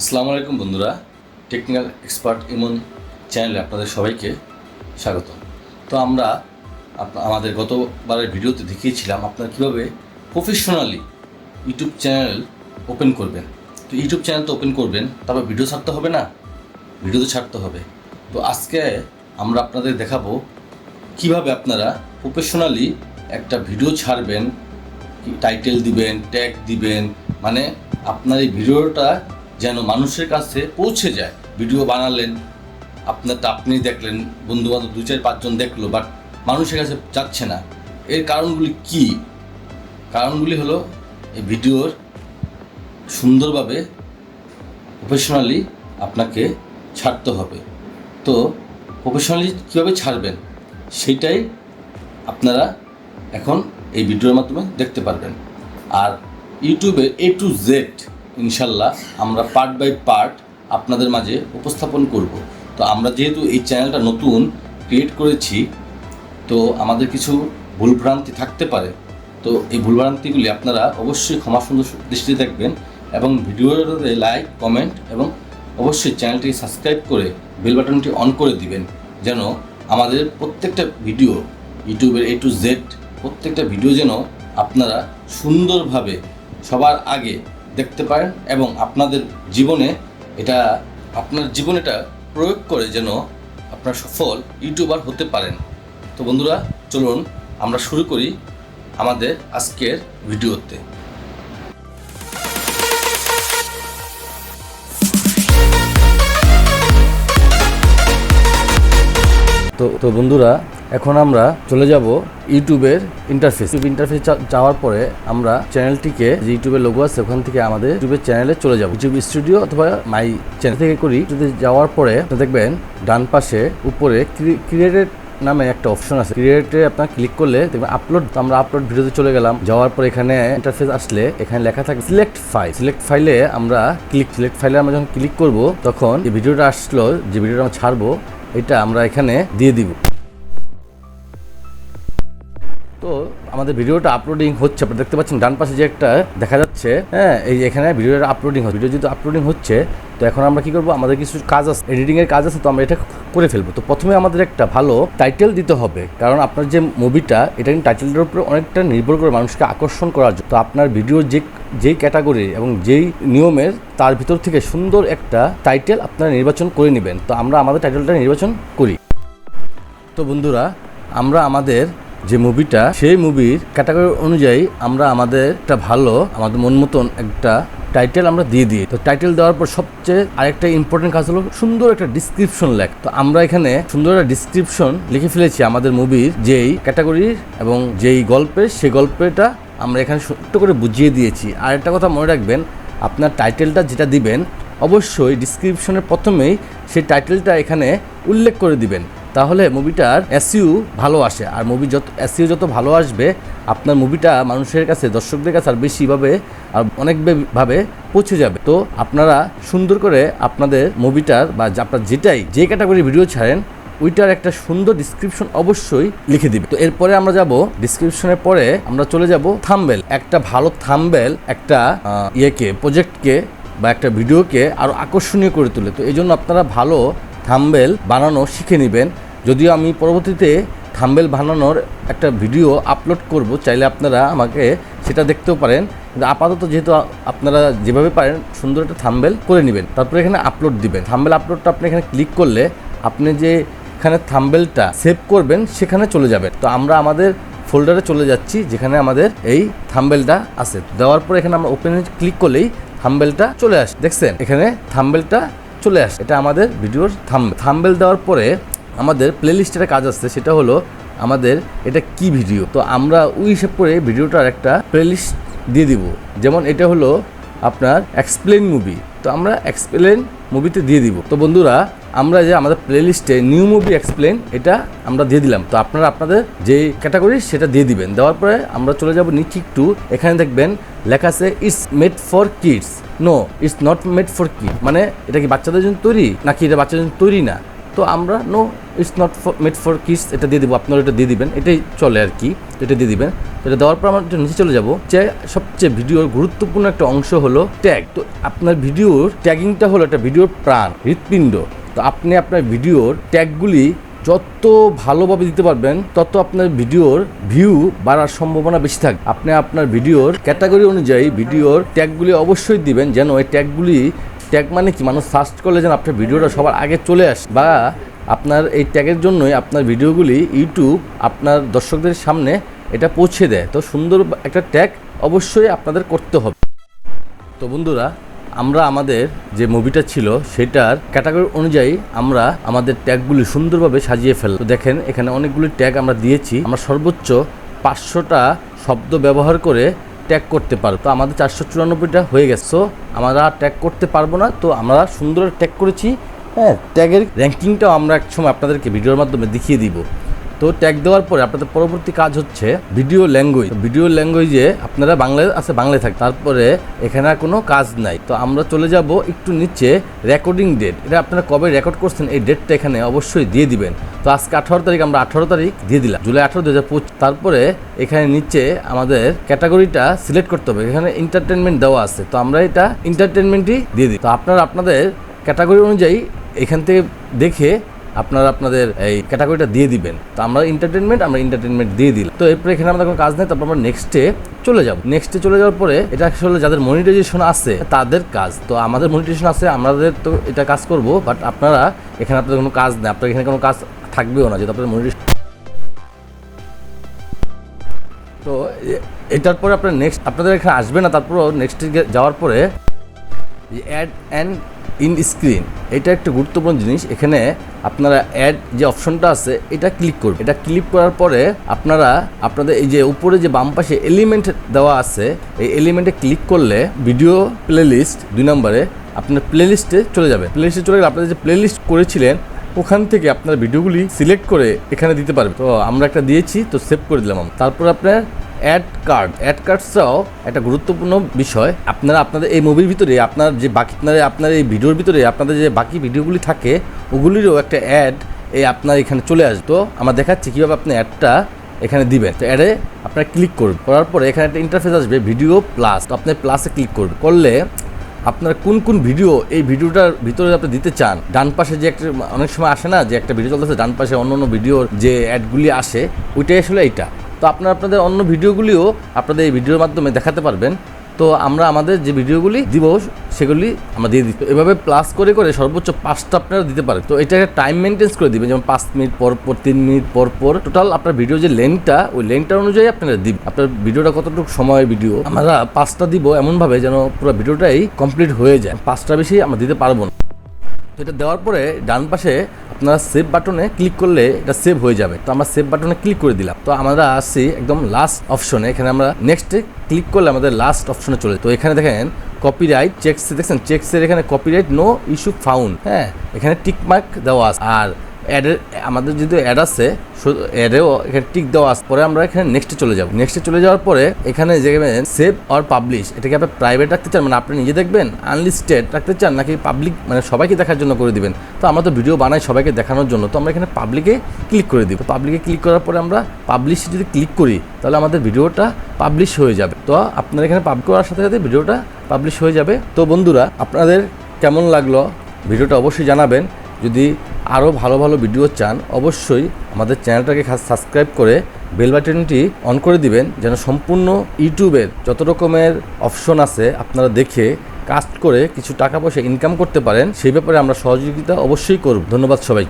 আসসালামু আলাইকুম বন্ধুরা, টেকনিক্যাল এক্সপার্ট ইমন চ্যানেলে আপনাদের সবাইকে স্বাগত। তো আমরা আমাদের গতবারের ভিডিওতে দেখিয়েছিলাম আপনারা কীভাবে প্রফেশনালি ইউটিউব চ্যানেল ওপেন করবেন। তো ইউটিউব চ্যানেল তো ওপেন করবেন, তারপর ভিডিও ছাড়তে হবে না, ভিডিও তো ছাড়তে হবে। তো আজকে আমরা আপনাদের দেখাবো কিভাবে আপনারা প্রফেশনালি একটা ভিডিও ছাড়বেন, টাইটেল দিবেন, ট্যাগ দিবেন, মানে আপনার এই ভিডিওটা যেন মানুষের কাছে পৌঁছে যায়। ভিডিও বানালেন, আপনারটা আপনি দেখলেন, বন্ধুবান্ধব 2-4-5 জন দেখলো, বাট মানুষের কাছে যাচ্ছে না। এর কারণগুলি কি? কারণগুলি হলো এই ভিডিওর সুন্দরভাবে প্রফেশনালি আপনাকে ছাড়তে হবে। তো প্রফেশনালি কীভাবে ছাড়বেন সেটাই আপনারা এখন এই ভিডিওর মাধ্যমে দেখতে পারবেন। আর ইউটিউবে A to Z ইনশাল্লাহ আমরা পার্ট বাই পার্ট আপনাদের মাঝে উপস্থাপন করব। তো আমরা যেহেতু এই চ্যানেলটা নতুন ক্রিয়েট করেছি, তো আমাদের কিছু ভুলভ্রান্তি থাকতে পারে। তো এই ভুলভ্রান্তিগুলি আপনারা অবশ্যই ক্ষমা সুন্দর দৃষ্টিতে দেখবেন এবং ভিডিওতে লাইক, কমেন্ট এবং অবশ্যই চ্যানেলটি সাবস্ক্রাইব করে বেল বাটনটি অন করে দিবেন, যেন আমাদের প্রত্যেকটা ভিডিও ইউটিউবের A to Z প্রত্যেকটা ভিডিও যেন আপনারা সুন্দরভাবে সবার আগে দেখতে পারেন এবং আপনাদের জীবনে এটা প্রয়োগ করে যেন আপনার সফল ইউটিউবার হতে পারেন। তো বন্ধুরা, চলুন আমরা শুরু করি আমাদের আজকের ভিডিওতে। তো বন্ধুরা, এখন আমরা চলে যাব ইউটিউবের ইন্টারফেস যাওয়ার পরে আমরা চ্যানেলটিকে, যে ইউটিউবের লোগো আছে ওখান থেকে আমাদের ইউটিউবের চ্যানেলে চলে যাব। ইউটিউব স্টুডিও অথবা মাই চ্যানেল থেকে করি। যদি যাওয়ার পরে দেখবেন ডান পাশে উপরে ক্রিয়েটেড নামে একটা অপশন আছে। ক্রিয়েটে আপনার ক্লিক করলে দেখবেন আপলোড। আমরা আপলোড ভিডিওতে চলে গেলাম। যাওয়ার পর এখানে ইন্টারফেস আসলে এখানে লেখা থাকে সিলেক্ট ফাইলে আমরা যখন ক্লিক করব তখন এই ভিডিওটা আসলো, যে ভিডিওটা আমরা ছাড়বো এটা আমরা এখানে দিয়ে দিব। তো আমাদের ভিডিওটা আপলোডিং হচ্ছে, আপনারা দেখতে পাচ্ছেন ডান পাশে যে একটা দেখা যাচ্ছে, হ্যাঁ, এই এখানে ভিডিওটা আপলোডিং হচ্ছে। ভিডিও যেহেতু আপলোডিং হচ্ছে, তো এখন আমরা কি করব, আমাদের কিছু কাজ আছে, এডিটিংয়ের কাজ আছে, তো আমরা এটা করে ফেলবো। তো প্রথমে আমাদের একটা ভালো টাইটেল দিতে হবে, কারণ আপনার যে মুভিটা, এটা কিন্তু টাইটেলের উপরে অনেকটা নির্ভর করে মানুষকে আকর্ষণ করার জন্য। তো আপনার ভিডিওর যেই ক্যাটাগরি এবং যেই নিয়মের, তার ভিতর থেকে সুন্দর একটা টাইটেল আপনারা নির্বাচন করে নেবেন। তো আমরা আমাদের টাইটেলটা নির্বাচন করি। তো বন্ধুরা, আমরা আমাদের যে মুভিটা, সেই মুভির ক্যাটাগরি অনুযায়ী আমরা আমাদের একটা ভালো, আমাদের মন মতন একটা টাইটেল আমরা দিয়ে দিই। তো টাইটেল দেওয়ার পর সবচেয়ে আরেকটা ইম্পর্টেন্ট কাজ হলো সুন্দর একটা ডিসক্রিপশন লেখ। তো আমরা এখানে সুন্দর একটা ডিসক্রিপশন লিখে ফেলেছি আমাদের মুভির যেই ক্যাটাগরির এবং যেই গল্পের, সেই গল্পটা আমরা এখানে ছোট্ট করে বুঝিয়ে দিয়েছি। আর একটা কথা মনে রাখবেন, আপনার টাইটেলটা যেটা দিবেন অবশ্যই ডিসক্রিপশনের প্রথমেই সেই টাইটেলটা এখানে উল্লেখ করে দিবেন, তাহলে মুভিটার এসইউ ভালো আসে। আর এসইউ যত ভালো আসবে, আপনার মুভিটা মানুষের কাছে, দর্শকদের কাছে আর বেশিভাবে আর অনেকভাবে পৌঁছে যাবে। তো আপনারা সুন্দর করে আপনাদের মুভিটার বা আপনার যে ক্যাটাগরি ভিডিও ছাড়েন ওইটার একটা সুন্দর ডিসক্রিপশন অবশ্যই লিখে দিবে। তো এরপরে আমরা যাব ডিসক্রিপশনের পরে আমরা চলে যাব থাম্বনেল। একটা ভালো থাম্বনেল একটা প্রজেক্টকে বা একটা ভিডিওকে আরও আকর্ষণীয় করে তোলে। তো এই জন্য আপনারা ভালো থাম্বনেল বানানো শিখে নেবেন। যদিও আমি পরবর্তীতে থাম্বনেল বানানোর একটা ভিডিও আপলোড করব, চাইলে আপনারা আমাকে সেটা দেখতেও পারেন। কিন্তু আপাতত যেহেতু আপনারা যেভাবে পারেন সুন্দর একটা থাম্বনেল করে নেবেন, তারপরে এখানে আপলোড দিবেন। থাম্বনেল আপলোডটা আপনি এখানে ক্লিক করলে আপনি যে এখানে থাম্বনেলটা সেভ করবেন সেখানে চলে যাবেন। তো আমরা আমাদের ফোল্ডারে চলে যাচ্ছি যেখানে আমাদের এই থাম্বনেলটা আছে। দেওয়ার পরে এখানে আমরা ওপেনে ক্লিক করলেই থাম্বনেলটা চলে আসে। দেখছেন এখানে থাম্বনেলটা চলে আসে, এটা আমাদের ভিডিওর থাম্বনেল দেওয়ার পরে আমাদের প্লেলিস্টের কাজ আসছে, সেটা হলো আমাদের এটা কি ভিডিও। তো আমরা ওই হিসাব করে ভিডিওটার একটা প্লেলিস্ট দিয়ে দিব। যেমন এটা হলো আপনার এক্সপ্লেন মুভি, তো আমরা এক্সপ্লেন মুভিতে দিয়ে দিব। তো বন্ধুরা, আমরা যে আমাদের প্লেলিস্টে নিউ মুভি এক্সপ্লেন এটা আমরা দিয়ে দিলাম। তো আপনারা আপনাদের যে ক্যাটাগরি সেটা দিয়ে দিবেন। দেওয়ার পরে আমরা চলে যাব নিচে একটু, এখানে দেখবেন লেখা আছে it's made for kids. No, it's not made for kid, মানে এটা কি বাচ্চাদের জন্য তৈরি নাকি এটা বাচ্চাদের জন্য তৈরি না। তো আমরা no, it's not made for kids এটা দিয়ে দিব। আপনারা এটা দিয়ে দিবেন, এটাই চলে আর কি, এটা দিয়ে দিবেন। এটা দেওয়ার পর আমরা একটু নিচে চলে যাব, যে সবচেয়ে ভিডিওর গুরুত্বপূর্ণ একটা অংশ হলো ট্যাগ। তো আপনার ভিডিওর ট্যাগিংটা হলো একটা ভিডিওর প্রাণ, হৃৎপিণ্ড। তো আপনি আপনার ভিডিওর ট্যাগগুলি যত ভালোভাবে দিতে পারবেন তত আপনার ভিডিওর ভিউ বাড়ার সম্ভাবনা বেশি থাকবে। আপনি আপনার ভিডিওর ক্যাটাগরি অনুযায়ী ভিডিওর ট্যাগগুলি অবশ্যই দিবেন, যেন ওই ট্যাগগুলি, ট্যাগ মানে কি, মানুষ সার্চ করলে যেন আপনার ভিডিওটা সবার আগে চলে আসে, বা আপনার এই ট্যাগের জন্যই আপনার ভিডিওগুলি ইউটিউব আপনার দর্শকদের সামনে এটা পৌঁছে দেয়। তো সুন্দর একটা ট্যাগ অবশ্যই আপনাদের করতে হবে। তো বন্ধুরা, আমরা আমাদের যে মুভিটা ছিল সেটার ক্যাটাগরি অনুযায়ী আমরা আমাদের ট্যাগগুলি সুন্দরভাবে সাজিয়ে ফেললাম। তো দেখেন এখানে অনেকগুলি ট্যাগ আমরা দিয়েছি। আমরা সর্বোচ্চ 500টা শব্দ ব্যবহার করে ট্যাগ করতে পারবো। তো আমাদের 494টা হয়ে গেছে। সো আমরা ট্যাগ করতে পারবো না, তো আমরা সুন্দর ট্যাগ করেছি। হ্যাঁ, ট্যাগের র্যাঙ্কিংটাও আমরা এক সময় আপনাদেরকে ভিডিওর মাধ্যমে দেখিয়ে দিব। তো ট্যাগ দেওয়ার পরে আপনাদের পরবর্তী কাজ হচ্ছে ভিডিও ল্যাঙ্গুয়েজ। ভিডিও ল্যাঙ্গুয়েজে আপনারা বাংলায় আছে, বাংলায় থাকে, তারপরে এখানে আর কোনো কাজ নাই। তো আমরা চলে যাব একটু নিচে, রেকর্ডিং ডেট। এটা আপনারা কবে রেকর্ড করছেন এই ডেটটা এখানে অবশ্যই দিয়ে দিবেন। তো আজকে 18 তারিখ, আমরা 18 তারিখ দিয়ে দিলাম, জুলাই 18, 2025। তারপরে এখানে নিচে আমাদের ক্যাটাগরিটা সিলেক্ট করতে হবে। এখানে এন্টারটেনমেন্ট দেওয়া আছে, তো আমরা এটা এন্টারটেনমেন্টই দিয়ে দিই। তো আপনারা আপনাদের ক্যাটাগরি অনুযায়ী এখান থেকে দেখে আপনারা আপনাদের এই ক্যাটাগরিটা দিয়ে দিবেন। তো আমরা এন্টারটেনমেন্ট দিয়ে দিলাম। তো এরপরে এখানে আমাদের কোনো কাজ নেই, তারপর আমরা নেক্সটে চলে যাব। নেক্সটে চলে যাওয়ার পরে এটা আসলে যাদের মনিটাইজেশন আছে তাদের কাজ। তো আমাদের মনিটাইজেশন আছে, আমাদের তো এটা কাজ করব, বাট আপনারা এখানে আপনাদের কোনো কাজ নেই, আপনার এখানে কোনো কাজ থাকবেও না, যেহেতু আপনাদের মনিটাইজেশন। তো এটার পরে আপনার নেক্সট আপনাদের এখানে আসবে না। তারপর নেক্সটে যাওয়ার পরে অ্যাড অ্যান্ড ইন স্ক্রিন, এটা একটা গুরুত্বপূর্ণ জিনিস। এখানে আপনারা অ্যাড যে অপশনটা আছে এটা ক্লিক করবেন। এটা ক্লিক করার পরে আপনারা আপনাদের এই যে উপরে যে বাম পাশে এলিমেন্ট দেওয়া আছে, এই এলিমেন্টে ক্লিক করলে ভিডিও প্লেলিস্ট 2 নম্বরে আপনার প্লেলিস্টে চলে যাবে। প্লেলিস্টে চলে গেলে আপনাদের যে প্লেলিস্ট করেছিলেন ওখান থেকে আপনার ভিডিওগুলি সিলেক্ট করে এখানে দিতে পারবেন। তো আমরা একটা দিয়েছি, তো সেভ করে দিলাম। তারপর আপনার অ্যাড কার্ডসটাও একটা গুরুত্বপূর্ণ বিষয়। আপনারা আপনাদের এই মুভির ভিতরে আপনার যে বাকি আপনার এই ভিডিওর ভিতরে আপনাদের যে বাকি ভিডিওগুলি থাকে ওগুলিরও একটা অ্যাড আপনার এখানে চলে আসবে। তো আমরা দেখাচ্ছি কীভাবে আপনি অ্যাডটা এখানে দিবেন। তো অ্যাডে আপনারা ক্লিক করবেন, করার পরে এখানে একটা ইন্টারফেস আসবে ভিডিও প্লাস। তো আপনি প্লাসে ক্লিক করবেন, করলে আপনার কোন ভিডিও এই ভিডিওটার ভিতরে আপনি দিতে চান, ডান পাশে যে একটা অনেক সময় আসে না, যে একটা ভিডিও চলতেছে ডান পাশে অন্য ভিডিওর যে অ্যাডগুলি আসে, ওইটাই আসলে এইটা। তো আপনারা আপনাদের অন্য ভিডিওগুলিও আপনাদের এই ভিডিওর মাধ্যমে দেখাতে পারবেন। তো আমরা আমাদের যে ভিডিওগুলি দিব সেগুলি আমরা দিয়ে দিই। এভাবে প্লাস করে করে সর্বোচ্চ 5টা আপনারা দিতে পারেন। তো এটা টাইম মেনটেন্স করে দিবেন, যেমন 5 মিনিট পর পর, 3 মিনিট পর পর। টোটাল আপনার ভিডিও যে লেন্থটা, ওই লেন্থটা অনুযায়ী আপনারা দিবেন আপনার ভিডিওটা কতটুকু সময়ের ভিডিও। আমরা 5টা দিব এমনভাবে যেন পুরো ভিডিওটাই কমপ্লিট হয়ে যায়। 5টা বেশি আমরা দিতে পারবো না। তো এটা দেওয়ার পরে ডান পাশে আপনারা সেভ বাটনে ক্লিক করলে এটা সেভ হয়ে যাবে। তো আমরা সেভ বাটনে ক্লিক করে দিলাম। তো আমরা আসছি একদম লাস্ট অপশনে, এখানে আমরা নেক্সটে ক্লিক করলে আমাদের লাস্ট অপশনে চলে। তো এখানে দেখেন কপিরাইট চেকস, দেখছেন চেকসের এখানে কপিরাইট নো ইস্যু ফাউন্ড। হ্যাঁ, এখানে টিক মার্ক দেওয়া আছে। আর অ্যাডের আমাদের যেহেতু অ্যাড আছে, অ্যাডেও এখানে টিক দেওয়া আছে। পরে আমরা এখানে নেক্সটে চলে যাব। নেক্সটে চলে যাওয়ার পরে এখানে যে সেভ অর পাবলিশ, এটাকে আপনি প্রাইভেট রাখতে চান, মানে আপনি নিজে দেখবেন, আনলিস্টেড রাখতে চান, নাকি পাবলিক মানে সবাইকে দেখার জন্য করে দিবেন। তো আমরা তো ভিডিও বানাই সবাইকে দেখানোর জন্য, তো আমরা এখানে পাবলিকে ক্লিক করে দিব। পাবলিকে ক্লিক করার পরে আমরা পাবলিশে যদি ক্লিক করি তাহলে আমাদের ভিডিওটা পাবলিশ হয়ে যাবে। তো আপনারা এখানে পাবলিক করার সাথে সাথে ভিডিওটা পাবলিশ হয়ে যাবে। তো বন্ধুরা, আপনাদের কেমন লাগলো ভিডিওটা অবশ্যই জানাবেন। যদি আরও ভালো ভালো ভিডিও চান অবশ্যই আমাদের চ্যানেলটাকে সাবস্ক্রাইব করে বেল বাটনটি অন করে দিবেন, যেন সম্পূর্ণ ইউটিউবের যত রকমের অপশন আছে আপনারা দেখে কাজ করে কিছু টাকা পয়সা ইনকাম করতে পারেন। সেই ব্যাপারে আমরা সহযোগিতা অবশ্যই করব। ধন্যবাদ সবাই।